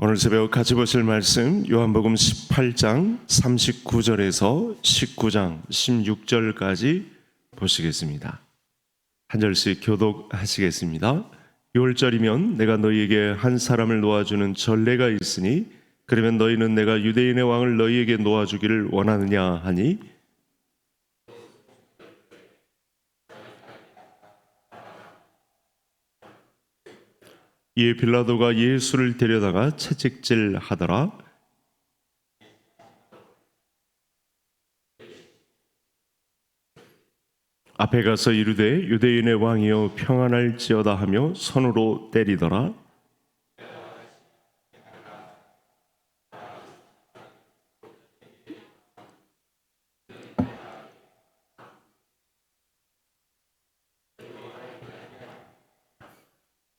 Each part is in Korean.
오늘 새벽 같이 보실 말씀 요한복음 18장 39절에서 19장 16절까지 보시겠습니다. 한 절씩 교독하시겠습니다. 6절이면 내가 너희에게 한 사람을 놓아주는 전례가 있으니 그러면 너희는 내가 유대인의 왕을 너희에게 놓아주기를 원하느냐 하니 이에 빌라도가 예수를 데려다가 채찍질 하더라. 앞에 가서 이르되 유대인의 왕이여 평안할지어다 하며 손으로 때리더라.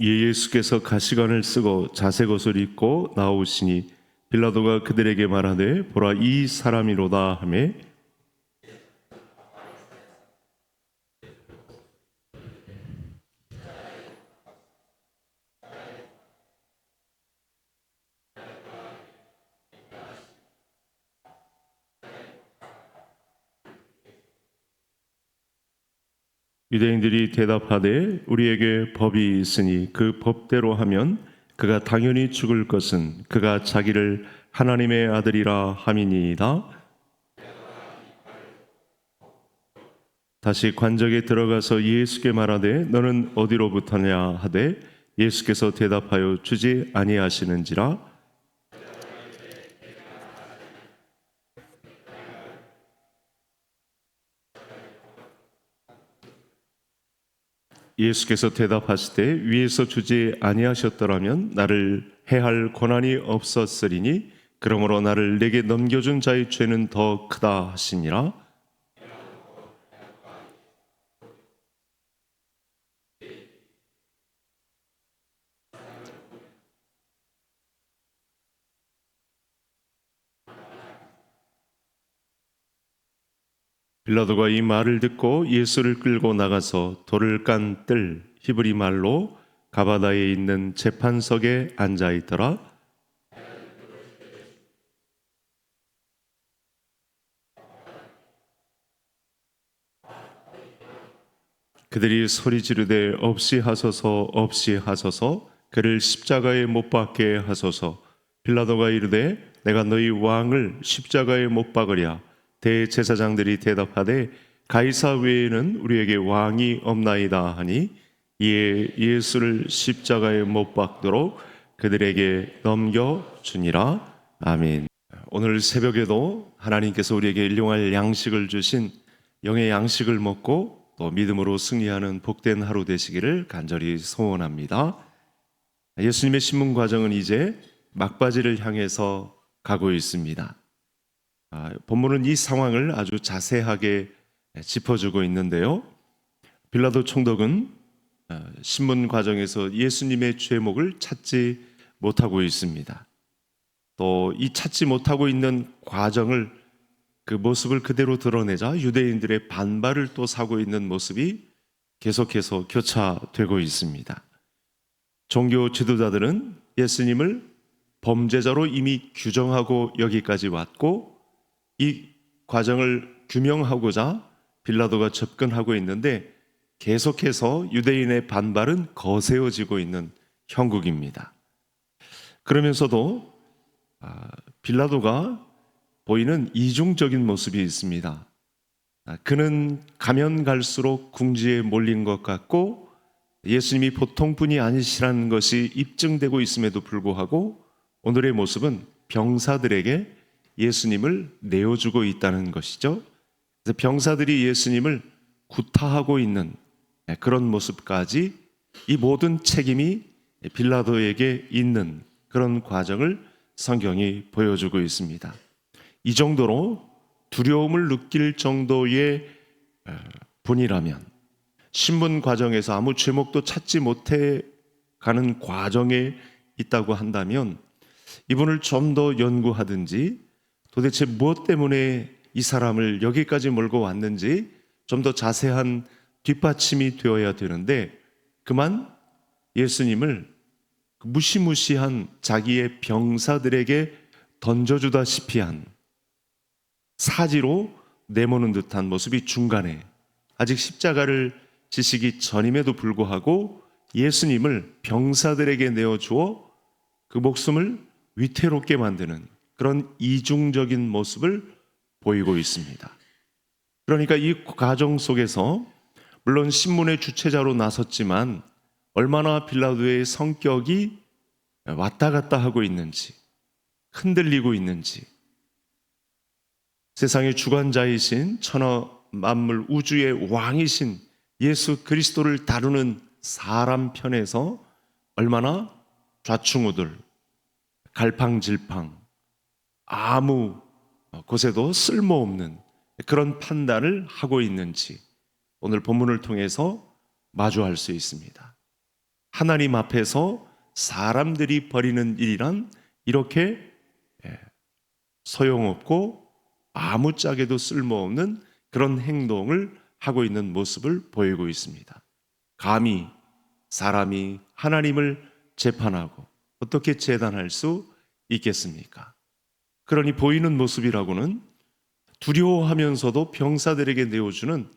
이에 예수께서 가시관을 쓰고 자색 옷을 입고 나오시니 빌라도가 그들에게 말하되 보라 이 사람이로다 하매 유대인들이 대답하되 우리에게 법이 있으니 그 법대로 하면 그가 당연히 죽을 것은 그가 자기를 하나님의 아들이라 함이니이다. 다시 관적에 들어가서 예수께 말하되 너는 어디로부터냐 하되 예수께서 대답하여 주지 아니하시는지라. 예수께서 대답하시되 위에서 주지 아니하셨더라면 나를 해할 권한이 없었으리니 그러므로 나를 내게 넘겨준 자의 죄는 더 크다 하시니라. 빌라도가 이 말을 듣고 예수를 끌고 나가서 돌을 깐 뜰 히브리 말로 가바다에 있는 재판석에 앉아 있더라. 그들이 소리 지르되 없이 하소서 없이 하소서 그를 십자가에 못 박게 하소서. 빌라도가 이르되 내가 너희 왕을 십자가에 못 박으랴. 대제사장들이 대답하되 가이사 외에는 우리에게 왕이 없나이다 하니 이에 예수를 십자가에 못 박도록 그들에게 넘겨주니라. 아멘. 오늘 새벽에도 하나님께서 우리에게 일용할 양식을 주신 영의 양식을 먹고 또 믿음으로 승리하는 복된 하루 되시기를 간절히 소원합니다. 예수님의 신문 과정은 이제 막바지를 향해서 가고 있습니다. 본문은 이 상황을 아주 자세하게 짚어주고 있는데요. 빌라도 총독은 신문 과정에서 예수님의 죄목을 찾지 못하고 있습니다. 또 이 찾지 못하고 있는 과정을 그 모습을 그대로 드러내자 유대인들의 반발을 또 사고 있는 모습이 계속해서 교차되고 있습니다. 종교 지도자들은 예수님을 범죄자로 이미 규정하고 여기까지 왔고 이 과정을 규명하고자 빌라도가 접근하고 있는데 계속해서 유대인의 반발은 거세어지고 있는 형국입니다. 그러면서도 빌라도가 보이는 이중적인 모습이 있습니다. 그는 가면 갈수록 궁지에 몰린 것 같고 예수님이 보통 분이 아니시라는 것이 입증되고 있음에도 불구하고 오늘의 모습은 병사들에게 예수님을 내어주고 있다는 것이죠. 그래서 병사들이 예수님을 구타하고 있는 그런 모습까지 이 모든 책임이 빌라도에게 있는 그런 과정을 성경이 보여주고 있습니다. 이 정도로 두려움을 느낄 정도의 분이라면 신문 과정에서 아무 죄목도 찾지 못해 가는 과정에 있다고 한다면 이분을 좀 더 연구하든지 도대체 무엇 때문에 이 사람을 여기까지 몰고 왔는지 좀 더 자세한 뒷받침이 되어야 되는데 그만 예수님을 그 무시무시한 자기의 병사들에게 던져주다시피 한 사지로 내모는 듯한 모습이 중간에 아직 십자가를 지시기 전임에도 불구하고 예수님을 병사들에게 내어주어 그 목숨을 위태롭게 만드는 그런 이중적인 모습을 보이고 있습니다. 그러니까 이 과정 속에서 물론 신문의 주체자로 나섰지만 얼마나 빌라도의 성격이 왔다 갔다 하고 있는지, 흔들리고 있는지, 세상의 주관자이신 천하 만물 우주의 왕이신 예수 그리스도를 다루는 사람 편에서 얼마나 좌충우돌, 갈팡질팡, 아무 곳에도 쓸모없는 그런 판단을 하고 있는지 오늘 본문을 통해서 마주할 수 있습니다. 하나님 앞에서 사람들이 벌이는 일이란 이렇게 소용없고 아무짝에도 쓸모없는 그런 행동을 하고 있는 모습을 보이고 있습니다. 감히 사람이 하나님을 재판하고 어떻게 재단할 수 있겠습니까? 그러니 보이는 모습이라고는 두려워하면서도 병사들에게 내어주는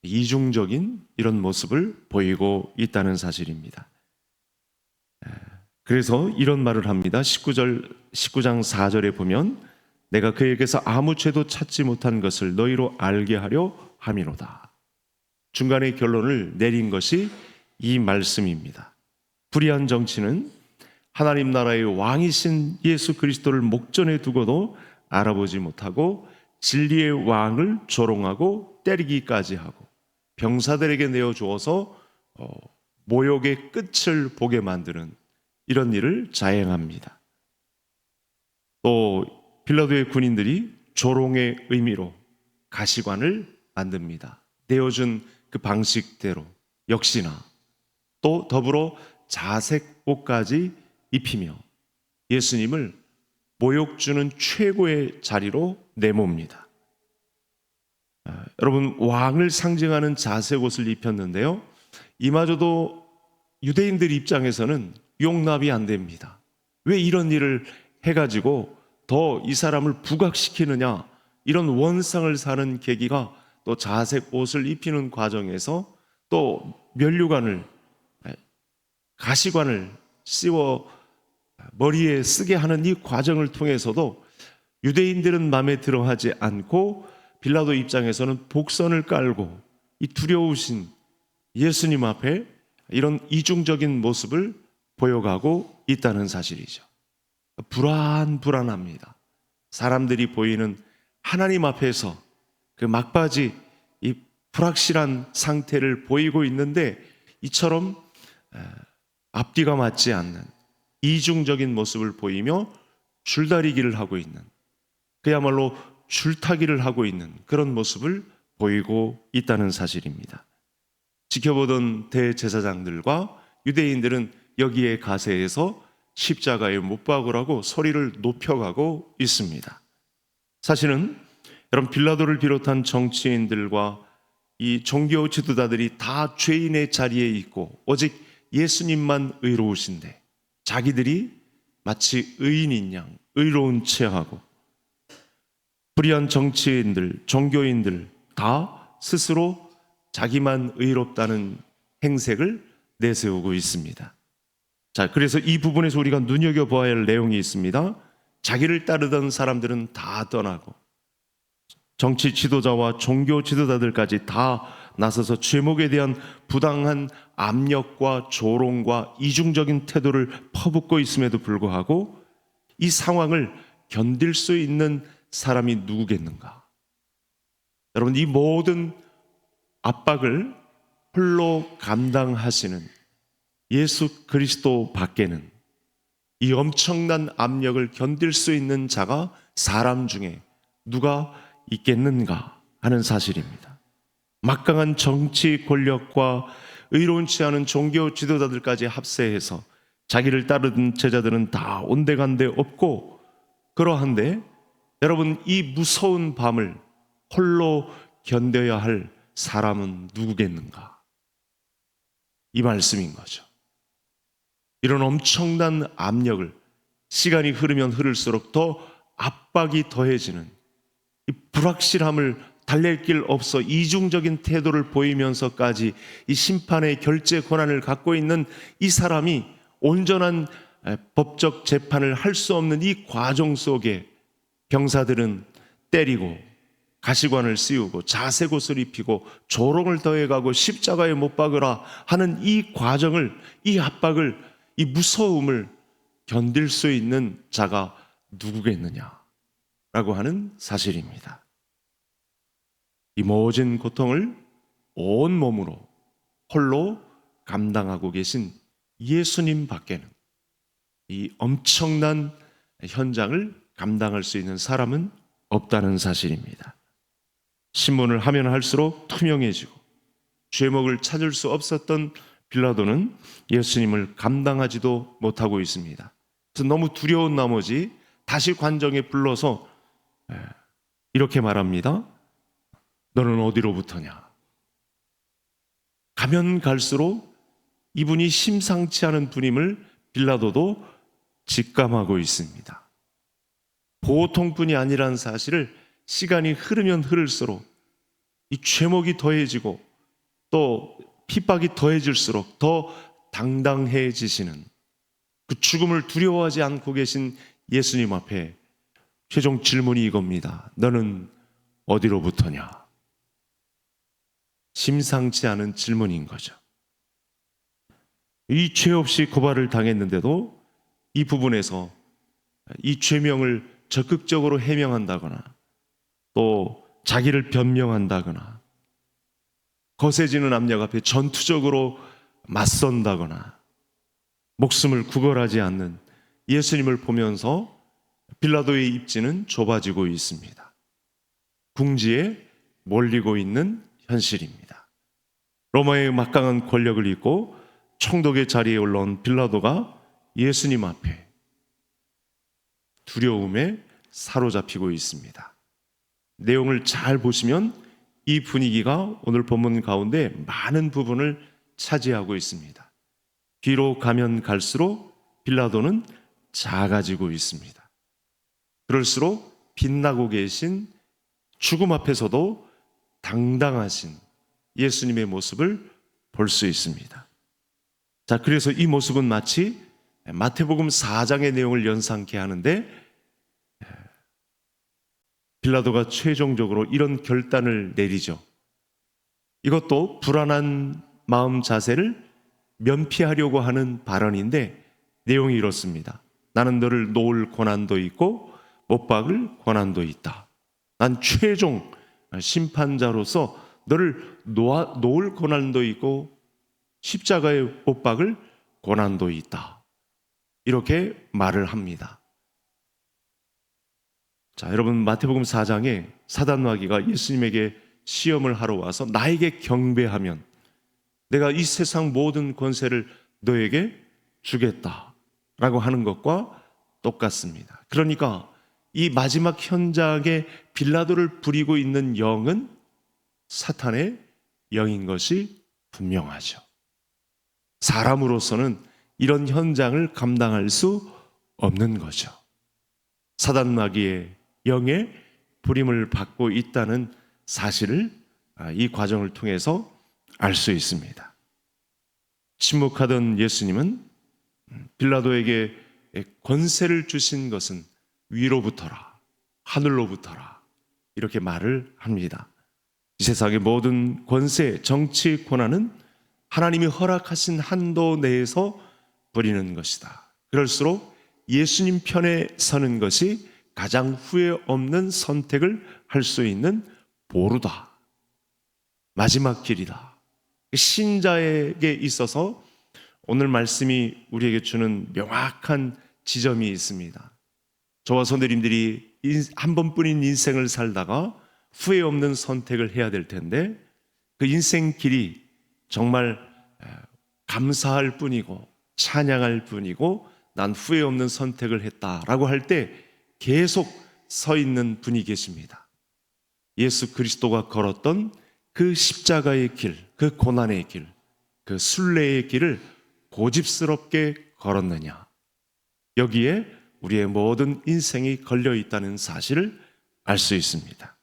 이중적인 이런 모습을 보이고 있다는 사실입니다. 그래서 이런 말을 합니다. 19장 4절에 보면 내가 그에게서 아무 죄도 찾지 못한 것을 너희로 알게 하려 함이로다. 중간에 결론을 내린 것이 이 말씀입니다. 불의한 정치는 하나님 나라의 왕이신 예수 그리스도를 목전에 두고도 알아보지 못하고 진리의 왕을 조롱하고 때리기까지 하고 병사들에게 내어주어서 모욕의 끝을 보게 만드는 이런 일을 자행합니다. 또 빌라도의 군인들이 조롱의 의미로 가시관을 만듭니다. 내어준 그 방식대로 역시나 또 더불어 자색 옷까지 입히며 예수님을 모욕 주는 최고의 자리로 내몹니다. 여러분, 왕을 상징하는 자색 옷을 입혔는데요, 이마저도 유대인들 입장에서는 용납이 안 됩니다. 왜 이런 일을 해가지고 더 이 사람을 부각시키느냐, 이런 원상을 사는 계기가 또 자색 옷을 입히는 과정에서 또 면류관을, 가시관을 씌워 머리에 쓰게 하는 이 과정을 통해서도 유대인들은 마음에 들어하지 않고 빌라도 입장에서는 복선을 깔고 이 두려우신 예수님 앞에 이런 이중적인 모습을 보여가고 있다는 사실이죠. 불안합니다. 사람들이 보이는 하나님 앞에서 그 막바지 이 불확실한 상태를 보이고 있는데 이처럼 앞뒤가 맞지 않는 이중적인 모습을 보이며 줄다리기를 하고 있는, 그야말로 줄타기를 하고 있는 그런 모습을 보이고 있다는 사실입니다. 지켜보던 대제사장들과 유대인들은 여기에 가세해서 십자가에 못 박으라고 소리를 높여가고 있습니다. 사실은 여러분, 빌라도를 비롯한 정치인들과 이 종교 지도자들이 다 죄인의 자리에 있고 오직 예수님만 의로우신데 자기들이 마치 의인인 양 의로운 체하고 불의한 정치인들, 종교인들 다 스스로 자기만 의롭다는 행색을 내세우고 있습니다. 자, 그래서 이 부분에서 우리가 눈여겨봐야 할 내용이 있습니다. 자기를 따르던 사람들은 다 떠나고 정치 지도자와 종교 지도자들까지 다 나서서 죄목에 대한 부당한 압력과 조롱과 이중적인 태도를 퍼붓고 있음에도 불구하고 이 상황을 견딜 수 있는 사람이 누구겠는가? 여러분, 이 모든 압박을 홀로 감당하시는 예수 그리스도 밖에는 이 엄청난 압력을 견딜 수 있는 자가 사람 중에 누가 있겠는가 하는 사실입니다. 막강한 정치 권력과 의로운치 않은 종교 지도자들까지 합세해서 자기를 따르던 제자들은 다 온데간데 없고, 그러한데 여러분, 이 무서운 밤을 홀로 견뎌야 할 사람은 누구겠는가? 이 말씀인 거죠. 이런 엄청난 압력을 시간이 흐르면 흐를수록 더 압박이 더해지는 이 불확실함을 달랠 길 없어 이중적인 태도를 보이면서까지 이 심판의 결재 권한을 갖고 있는 이 사람이 온전한 법적 재판을 할 수 없는 이 과정 속에 병사들은 때리고 가시관을 씌우고 자색옷을 입히고 조롱을 더해가고 십자가에 못 박으라 하는 이 과정을, 이 압박을, 이 무서움을 견딜 수 있는 자가 누구겠느냐라고 하는 사실입니다. 이 모진 고통을 온 몸으로 홀로 감당하고 계신 예수님 밖에는 이 엄청난 현장을 감당할 수 있는 사람은 없다는 사실입니다. 신문을 하면 할수록 투명해지고 죄목을 찾을 수 없었던 빌라도는 예수님을 감당하지도 못하고 있습니다. 그래서 너무 두려운 나머지 다시 관정에 불러서 이렇게 말합니다. 너는 어디로부터냐? 가면 갈수록 이분이 심상치 않은 분임을 빌라도도 직감하고 있습니다. 보통 분이 아니라는 사실을 시간이 흐르면 흐를수록 이 죄목이 더해지고 또 핍박이 더해질수록 더 당당해지시는 그 죽음을 두려워하지 않고 계신 예수님 앞에 최종 질문이 이겁니다. 너는 어디로부터냐? 심상치 않은 질문인 거죠. 이 죄 없이 고발을 당했는데도 이 부분에서 이 죄명을 적극적으로 해명한다거나 또 자기를 변명한다거나 거세지는 압력 앞에 전투적으로 맞선다거나 목숨을 구걸하지 않는 예수님을 보면서 빌라도의 입지는 좁아지고 있습니다. 궁지에 몰리고 있는 현실입니다. 로마의 막강한 권력을 잇고 총독의 자리에 올라온 빌라도가 예수님 앞에 두려움에 사로잡히고 있습니다. 내용을 잘 보시면 이 분위기가 오늘 본문 가운데 많은 부분을 차지하고 있습니다. 뒤로 가면 갈수록 빌라도는 작아지고 있습니다. 그럴수록 빛나고 계신 죽음 앞에서도 당당하신 예수님의 모습을 볼 수 있습니다. 자, 그래서 이 모습은 마치 마태복음 4장의 내용을 연상케 하는데 빌라도가 최종적으로 이런 결단을 내리죠. 이것도 불안한 마음 자세를 면피하려고 하는 발언인데 내용이 이렇습니다. 나는 너를 놓을 권한도 있고 못 박을 권한도 있다. 난 최종 심판자로서 너를 놓을 권한도 있고 십자가에 못 박을 권한도 있다. 이렇게 말을 합니다. 자, 여러분 마태복음 4장에 사단 마귀가 예수님에게 시험을 하러 와서 나에게 경배하면 내가 이 세상 모든 권세를 너에게 주겠다라고 하는 것과 똑같습니다. 그러니까 이 마지막 현장에 빌라도를 부리고 있는 영은 사탄의 영인 것이 분명하죠. 사람으로서는 이런 현장을 감당할 수 없는 거죠. 사단 마귀의 영의 부림을 받고 있다는 사실을 이 과정을 통해서 알 수 있습니다. 침묵하던 예수님은 빌라도에게 권세를 주신 것은 위로부터라, 하늘로부터라 이렇게 말을 합니다. 이 세상의 모든 권세, 정치 권한은 하나님이 허락하신 한도 내에서 부리는 것이다. 그럴수록 예수님 편에 서는 것이 가장 후회 없는 선택을 할 수 있는 보루다. 마지막 길이다. 신자에게 있어서 오늘 말씀이 우리에게 주는 명확한 지점이 있습니다. 저와 선생님들이 한 번뿐인 인생을 살다가 후회 없는 선택을 해야 될 텐데 그 인생 길이 정말 감사할 뿐이고 찬양할 뿐이고 난 후회 없는 선택을 했다라고 할 때 계속 서 있는 분이 계십니다. 예수 그리스도가 걸었던 그 십자가의 길, 그 고난의 길, 그 순례의 길을 고집스럽게 걸었느냐? 여기에 우리의 모든 인생이 걸려 있다는 사실을 알 수 있습니다.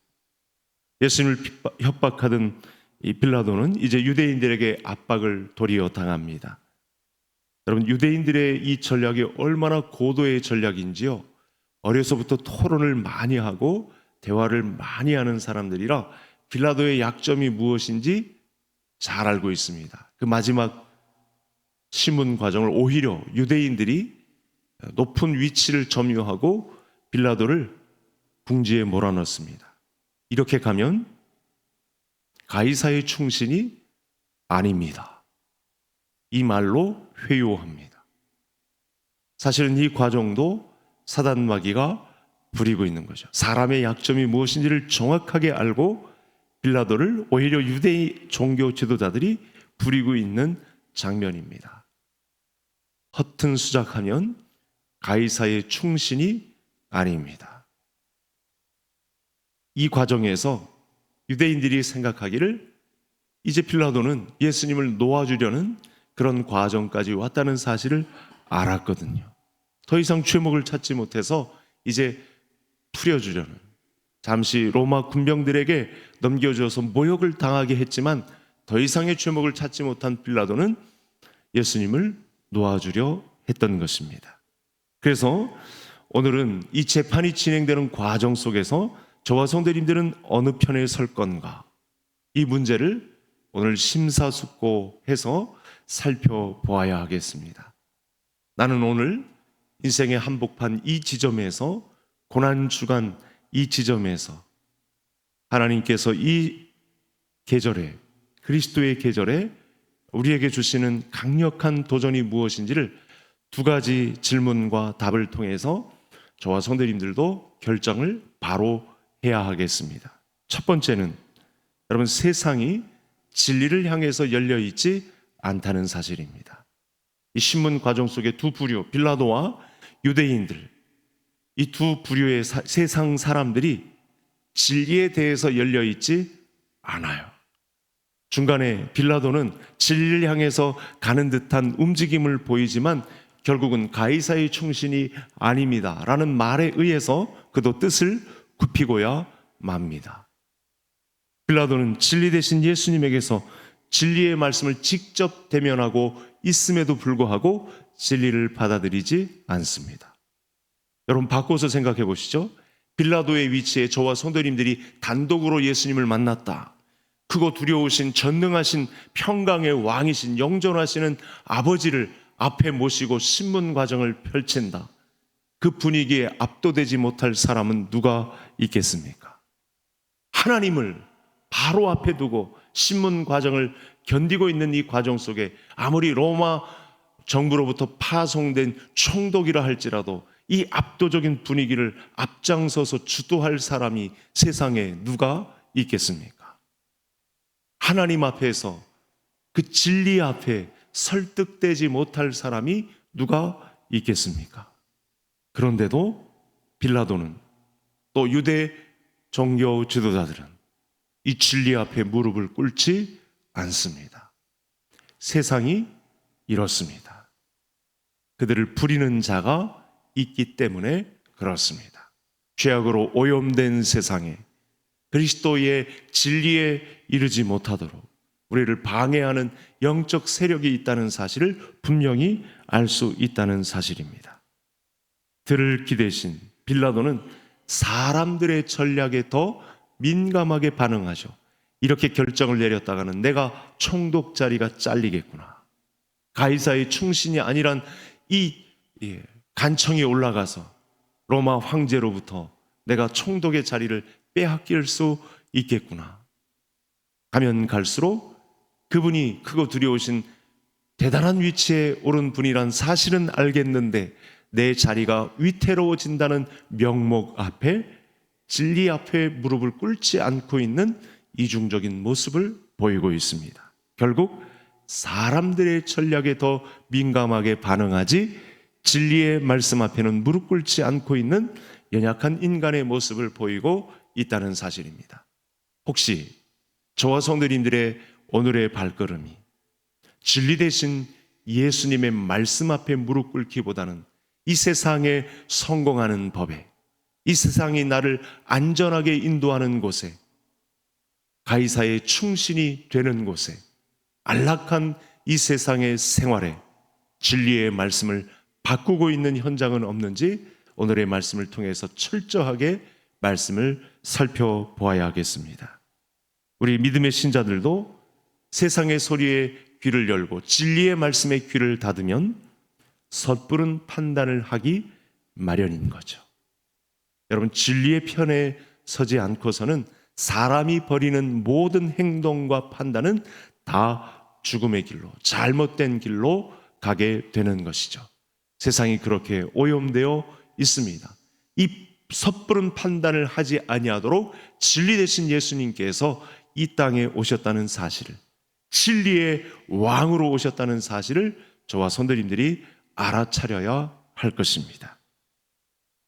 예수님을 협박하던 이 빌라도는 이제 유대인들에게 압박을 도리어 당합니다. 여러분, 유대인들의 이 전략이 얼마나 고도의 전략인지요. 어려서부터 토론을 많이 하고 대화를 많이 하는 사람들이라 빌라도의 약점이 무엇인지 잘 알고 있습니다. 그 마지막 심문 과정을 오히려 유대인들이 높은 위치를 점유하고 빌라도를 궁지에 몰아넣습니다. 이렇게 가면 가이사의 충신이 아닙니다. 이 말로 회유합니다. 사실은 이 과정도 사단 마귀가 부리고 있는 거죠. 사람의 약점이 무엇인지를 정확하게 알고 빌라도를 오히려 유대인 종교 지도자들이 부리고 있는 장면입니다. 허튼 수작하면 가이사의 충신이 아닙니다. 이 과정에서 유대인들이 생각하기를 이제 빌라도는 예수님을 놓아주려는 그런 과정까지 왔다는 사실을 알았거든요. 더 이상 죄목을 찾지 못해서 이제 풀어주려는, 잠시 로마 군병들에게 넘겨줘서 모욕을 당하게 했지만 더 이상의 죄목을 찾지 못한 빌라도는 예수님을 놓아주려 했던 것입니다. 그래서 오늘은 이 재판이 진행되는 과정 속에서 저와 성도님들은 어느 편에 설 건가, 이 문제를 오늘 심사숙고해서 살펴보아야 하겠습니다. 나는 오늘 인생의 한복판 이 지점에서, 고난주간 이 지점에서 하나님께서 이 계절에, 그리스도의 계절에 우리에게 주시는 강력한 도전이 무엇인지를 두 가지 질문과 답을 통해서 저와 성도님들도 결정을 바로 해야 하겠습니다. 첫 번째는 여러분, 세상이 진리를 향해서 열려 있지 않다는 사실입니다. 이 신문 과정 속에 두 부류, 빌라도와 유대인들, 이 두 부류의 세상 사람들이 진리에 대해서 열려 있지 않아요. 중간에 빌라도는 진리를 향해서 가는 듯한 움직임을 보이지만 결국은 가이사의 충신이 아닙니다 라는 말에 의해서 그도 뜻을 굽히고야 맙니다. 빌라도는 진리 대신 예수님에게서 진리의 말씀을 직접 대면하고 있음에도 불구하고 진리를 받아들이지 않습니다. 여러분, 바꿔서 생각해 보시죠. 빌라도의 위치에 저와 성도님들이 단독으로 예수님을 만났다. 크고 두려우신 전능하신 평강의 왕이신 영존하시는 아버지를 앞에 모시고 신문 과정을 펼친다. 그 분위기에 압도되지 못할 사람은 누가 있겠습니까? 하나님을 바로 앞에 두고 신문 과정을 견디고 있는 이 과정 속에 아무리 로마 정부로부터 파송된 총독이라 할지라도 이 압도적인 분위기를 앞장서서 주도할 사람이 세상에 누가 있겠습니까? 하나님 앞에서 그 진리 앞에 설득되지 못할 사람이 누가 있겠습니까? 그런데도 빌라도는, 또 유대 종교 지도자들은 이 진리 앞에 무릎을 꿇지 않습니다. 세상이 이렇습니다. 그들을 부리는 자가 있기 때문에 그렇습니다. 죄악으로 오염된 세상에 그리스도의 진리에 이르지 못하도록 우리를 방해하는 영적 세력이 있다는 사실을 분명히 알 수 있다는 사실입니다. 들을 기대신 빌라도는 사람들의 전략에 더 민감하게 반응하죠. 이렇게 결정을 내렸다가는 내가 총독 자리가 잘리겠구나, 가이사의 충신이 아니란 이 간청이 올라가서 로마 황제로부터 내가 총독의 자리를 빼앗길 수 있겠구나. 가면 갈수록 그분이 크고 두려우신 대단한 위치에 오른 분이란 사실은 알겠는데 내 자리가 위태로워진다는 명목 앞에, 진리 앞에 무릎을 꿇지 않고 있는 이중적인 모습을 보이고 있습니다. 결국 사람들의 전략에 더 민감하게 반응하지 진리의 말씀 앞에는 무릎 꿇지 않고 있는 연약한 인간의 모습을 보이고 있다는 사실입니다. 혹시 저와 성도님들의 오늘의 발걸음이 진리 대신 예수님의 말씀 앞에 무릎 꿇기보다는 이 세상에 성공하는 법에, 이 세상이 나를 안전하게 인도하는 곳에, 가이사의 충신이 되는 곳에, 안락한 이 세상의 생활에 진리의 말씀을 바꾸고 있는 현장은 없는지 오늘의 말씀을 통해서 철저하게 말씀을 살펴보아야 하겠습니다. 우리 믿음의 신자들도 세상의 소리에 귀를 열고 진리의 말씀에 귀를 닫으면 섣부른 판단을 하기 마련인 거죠. 여러분, 진리의 편에 서지 않고서는 사람이 벌이는 모든 행동과 판단은 다 죽음의 길로, 잘못된 길로 가게 되는 것이죠. 세상이 그렇게 오염되어 있습니다. 이 섣부른 판단을 하지 아니하도록 진리 되신 예수님께서 이 땅에 오셨다는 사실을, 진리의 왕으로 오셨다는 사실을 저와 성도님들이 알아차려야 할 것입니다.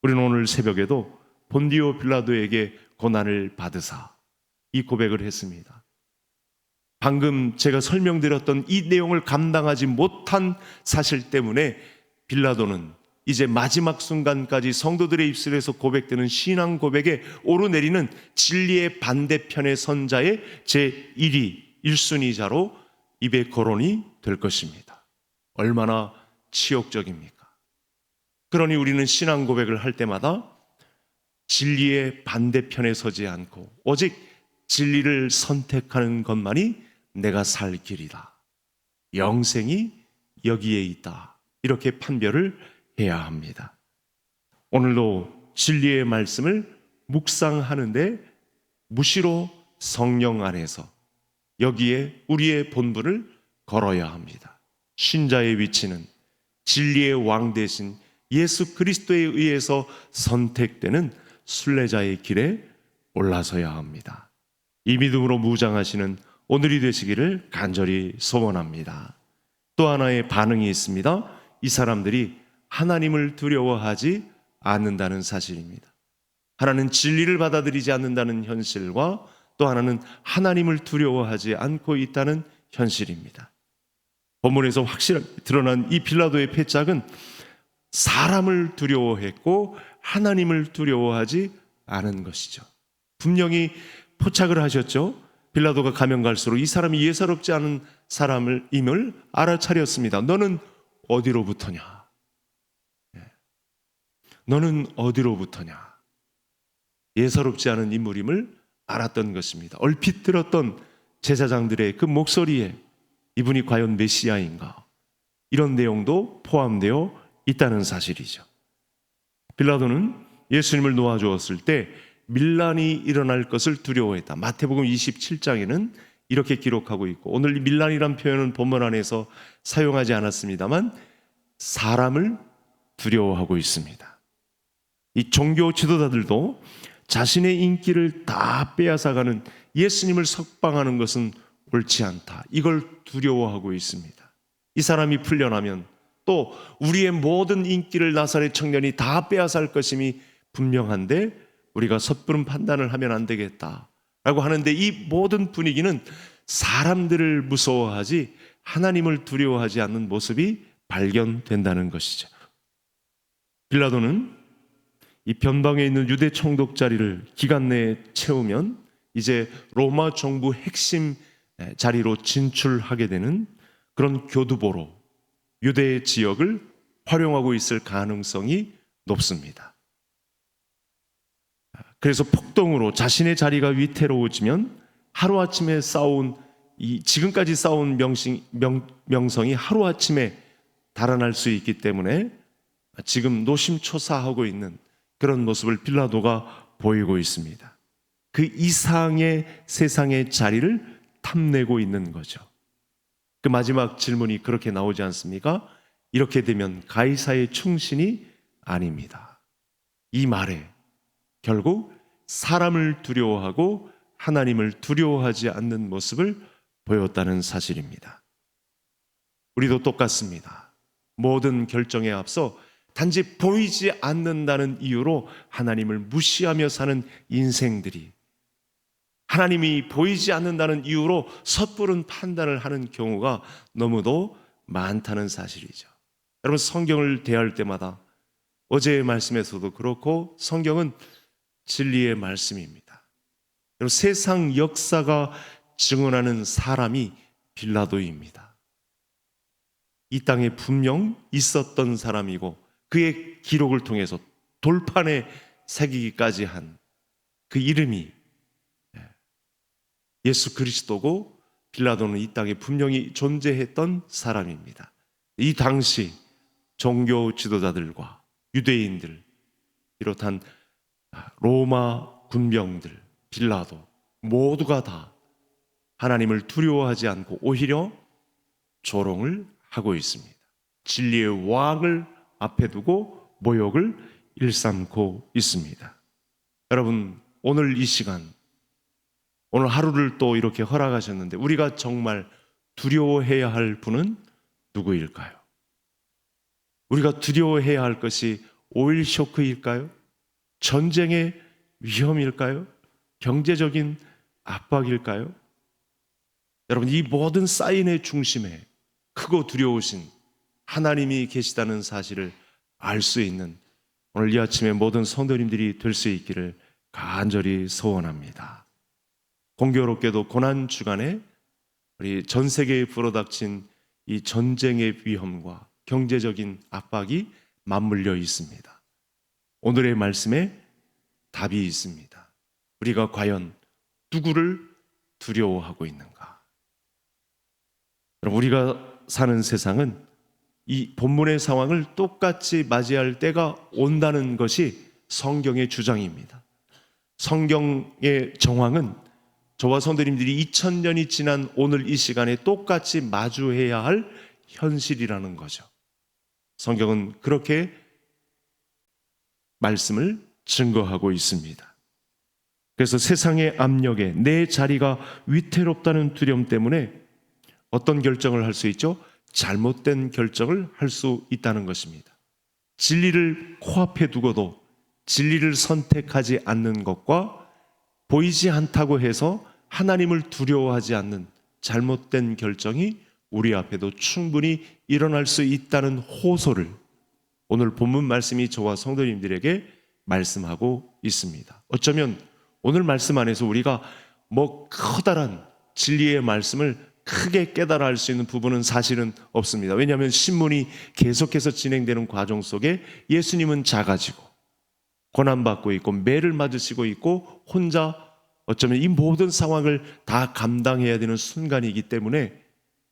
우리는 오늘 새벽에도 본디오 빌라도에게 고난을 받으사 이 고백을 했습니다. 방금 제가 설명드렸던 이 내용을 감당하지 못한 사실 때문에 빌라도는 이제 마지막 순간까지 성도들의 입술에서 고백되는 신앙 고백에 오르내리는 진리의 반대편의 선자의 제1위 1순위자로 입의 거론이 될 것입니다. 얼마나 치욕적입니까? 그러니 우리는 신앙 고백을 할 때마다 진리의 반대편에 서지 않고 오직 진리를 선택하는 것만이 내가 살 길이다. 영생이 여기에 있다. 이렇게 판별을 해야 합니다. 오늘도 진리의 말씀을 묵상하는데 무시로 성령 안에서 여기에 우리의 본분을 걸어야 합니다. 신자의 위치는 진리의 왕 되신 예수 그리스도에 의해서 선택되는 순례자의 길에 올라서야 합니다. 이 믿음으로 무장하시는 오늘이 되시기를 간절히 소원합니다. 또 하나의 반응이 있습니다. 이 사람들이 하나님을 두려워하지 않는다는 사실입니다. 하나는 진리를 받아들이지 않는다는 현실과 또 하나는 하나님을 두려워하지 않고 있다는 현실입니다. 본문에서 확실하게 드러난 이 빌라도의 패착은 사람을 두려워했고 하나님을 두려워하지 않은 것이죠. 분명히 포착을 하셨죠. 빌라도가 가면 갈수록 이 사람이 예사롭지 않은 사람임을 알아차렸습니다. 너는 어디로부터냐? 너는 어디로부터냐? 예사롭지 않은 인물임을 알았던 것입니다. 얼핏 들었던 제사장들의 그 목소리에 이분이 과연 메시아인가? 이런 내용도 포함되어 있다는 사실이죠. 빌라도는 예수님을 놓아주었을 때 밀란이 일어날 것을 두려워했다. 마태복음 27장에는 이렇게 기록하고 있고, 오늘 이 밀란이란 표현은 본문 안에서 사용하지 않았습니다만 사람을 두려워하고 있습니다. 이 종교 지도자들도 자신의 인기를 다 빼앗아가는 예수님을 석방하는 것은 옳지 않다. 이걸 두려워하고 있습니다. 이 사람이 풀려나면 또 우리의 모든 인기를 나사렛 청년이 다 빼앗을 것임이 분명한데 우리가 섣부른 판단을 하면 안 되겠다라고 하는데, 이 모든 분위기는 사람들을 무서워하지 하나님을 두려워하지 않는 모습이 발견된다는 것이죠. 빌라도는 이 변방에 있는 유대 총독 자리를 기간 내에 채우면 이제 로마 정부 핵심 자리로 진출하게 되는 그런 교두보로 유대 지역을 활용하고 있을 가능성이 높습니다. 그래서 폭동으로 자신의 자리가 위태로워지면 하루아침에 쌓아온 지금까지 쌓아온 명성이 하루아침에 달아날 수 있기 때문에 지금 노심초사하고 있는 그런 모습을 빌라도가 보이고 있습니다. 그 이상의 세상의 자리를 탐내고 있는 거죠. 그 마지막 질문이 그렇게 나오지 않습니까? 이렇게 되면 가이사의 충신이 아닙니다. 이 말에 결국 사람을 두려워하고 하나님을 두려워하지 않는 모습을 보였다는 사실입니다. 우리도 똑같습니다. 모든 결정에 앞서 단지 보이지 않는다는 이유로 하나님을 무시하며 사는 인생들이, 하나님이 보이지 않는다는 이유로 섣부른 판단을 하는 경우가 너무도 많다는 사실이죠. 여러분, 성경을 대할 때마다 어제의 말씀에서도 그렇고 성경은 진리의 말씀입니다. 여러분, 세상 역사가 증언하는 사람이 빌라도입니다. 이 땅에 분명 있었던 사람이고 그의 기록을 통해서 돌판에 새기기까지 한 그 이름이 예수 그리스도고, 빌라도는 이 땅에 분명히 존재했던 사람입니다. 이 당시 종교 지도자들과 유대인들 비롯한 로마 군병들, 빌라도 모두가 다 하나님을 두려워하지 않고 오히려 조롱을 하고 있습니다. 진리의 왕을 앞에 두고 모욕을 일삼고 있습니다. 여러분, 오늘 이 시간, 오늘 하루를 또 이렇게 허락하셨는데 우리가 정말 두려워해야 할 분은 누구일까요? 우리가 두려워해야 할 것이 오일 쇼크일까요? 전쟁의 위험일까요? 경제적인 압박일까요? 여러분, 이 모든 사인의 중심에 크고 두려우신 하나님이 계시다는 사실을 알 수 있는 오늘 이 아침에 모든 성도님들이 될 수 있기를 간절히 소원합니다. 공교롭게도 고난 주간에 우리 전 세계에 불어닥친 이 전쟁의 위험과 경제적인 압박이 맞물려 있습니다. 오늘의 말씀에 답이 있습니다. 우리가 과연 누구를 두려워하고 있는가? 여러분, 우리가 사는 세상은 이 본문의 상황을 똑같이 맞이할 때가 온다는 것이 성경의 주장입니다. 성경의 정황은 저와 성도님들이 2000년이 지난 오늘 이 시간에 똑같이 마주해야 할 현실이라는 거죠. 성경은 그렇게 말씀을 증거하고 있습니다. 그래서 세상의 압력에 내 자리가 위태롭다는 두려움 때문에 어떤 결정을 할 수 있죠? 잘못된 결정을 할 수 있다는 것입니다. 진리를 코앞에 두고도 진리를 선택하지 않는 것과 보이지 않다고 해서 하나님을 두려워하지 않는 잘못된 결정이 우리 앞에도 충분히 일어날 수 있다는 호소를 오늘 본문 말씀이 저와 성도님들에게 말씀하고 있습니다. 어쩌면 오늘 말씀 안에서 우리가 커다란 진리의 말씀을 크게 깨달아 알 수 있는 부분은 사실은 없습니다. 왜냐하면 신문이 계속해서 진행되는 과정 속에 예수님은 작아지고 고난받고 있고 매를 맞으시고 있고 혼자 어쩌면 이 모든 상황을 다 감당해야 되는 순간이기 때문에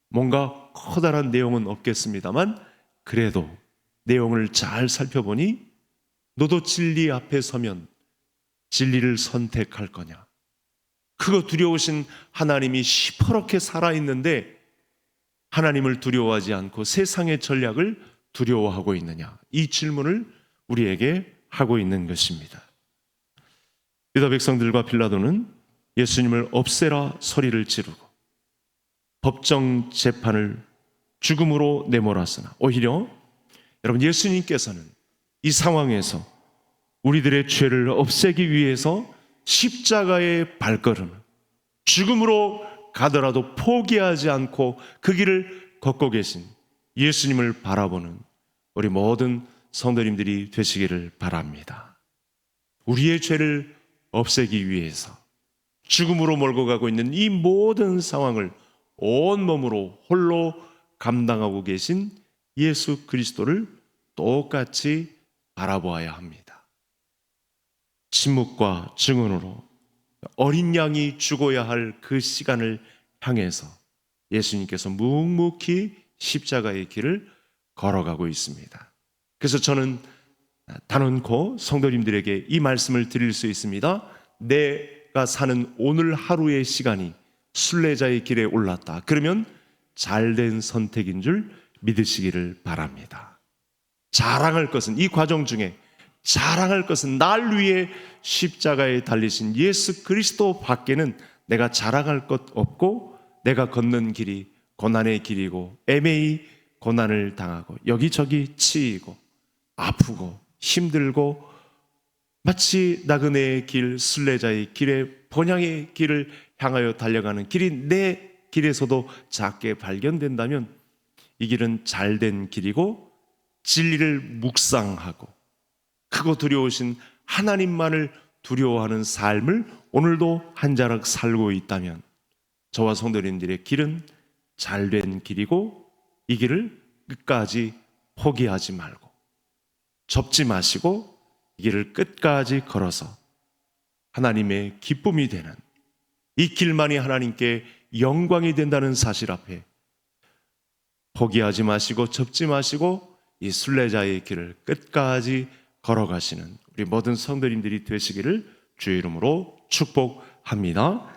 뭔가 커다란 내용은 없겠습니다만, 그래도 내용을 잘 살펴보니 너도 진리 앞에 서면 진리를 선택할 거냐? 그거 두려우신 하나님이 시퍼렇게 살아있는데 하나님을 두려워하지 않고 세상의 전략을 두려워하고 있느냐? 이 질문을 우리에게 하고 있는 것입니다. 유다 백성들과 빌라도는 예수님을 없애라 소리를 지르고 법정 재판을 죽음으로 내몰았으나 오히려 여러분, 예수님께서는 이 상황에서 우리들의 죄를 없애기 위해서 십자가의 발걸음을 죽음으로 가더라도 포기하지 않고 그 길을 걷고 계신 예수님을 바라보는 우리 모든 성도님들이 되시기를 바랍니다. 우리의 죄를 없애기 위해서 죽음으로 몰고 가고 있는 이 모든 상황을 온몸으로 홀로 감당하고 계신 예수 그리스도를 똑같이 바라보아야 합니다. 침묵과 증언으로 어린 양이 죽어야 할 그 시간을 향해서 예수님께서 묵묵히 십자가의 길을 걸어가고 있습니다. 그래서 저는 단언코 성도님들에게 이 말씀을 드릴 수 있습니다. 내가 사는 오늘 하루의 시간이 순례자의 길에 올랐다. 그러면 잘된 선택인 줄 믿으시기를 바랍니다. 자랑할 것은, 이 과정 중에 자랑할 것은 날 위해 십자가에 달리신 예수 그리스도 밖에는 내가 자랑할 것 없고, 내가 걷는 길이 고난의 길이고 애매히 고난을 당하고 여기저기 치이고 아프고 힘들고 마치 나그네의 길, 순례자의 길에 번향의 길을 향하여 달려가는 길이 내 길에서도 작게 발견된다면 이 길은 잘된 길이고 진리를 묵상하고 크고 두려우신 하나님만을 두려워하는 삶을 오늘도 한 자락 살고 있다면 저와 성도님들의 길은 잘된 길이고 이 길을 끝까지 포기하지 말고 접지 마시고 이 길을 끝까지 걸어서 하나님의 기쁨이 되는 이 길만이 하나님께 영광이 된다는 사실 앞에 포기하지 마시고 접지 마시고 이 순례자의 길을 끝까지 걸어가시는 우리 모든 성도님들이 되시기를 주의 이름으로 축복합니다.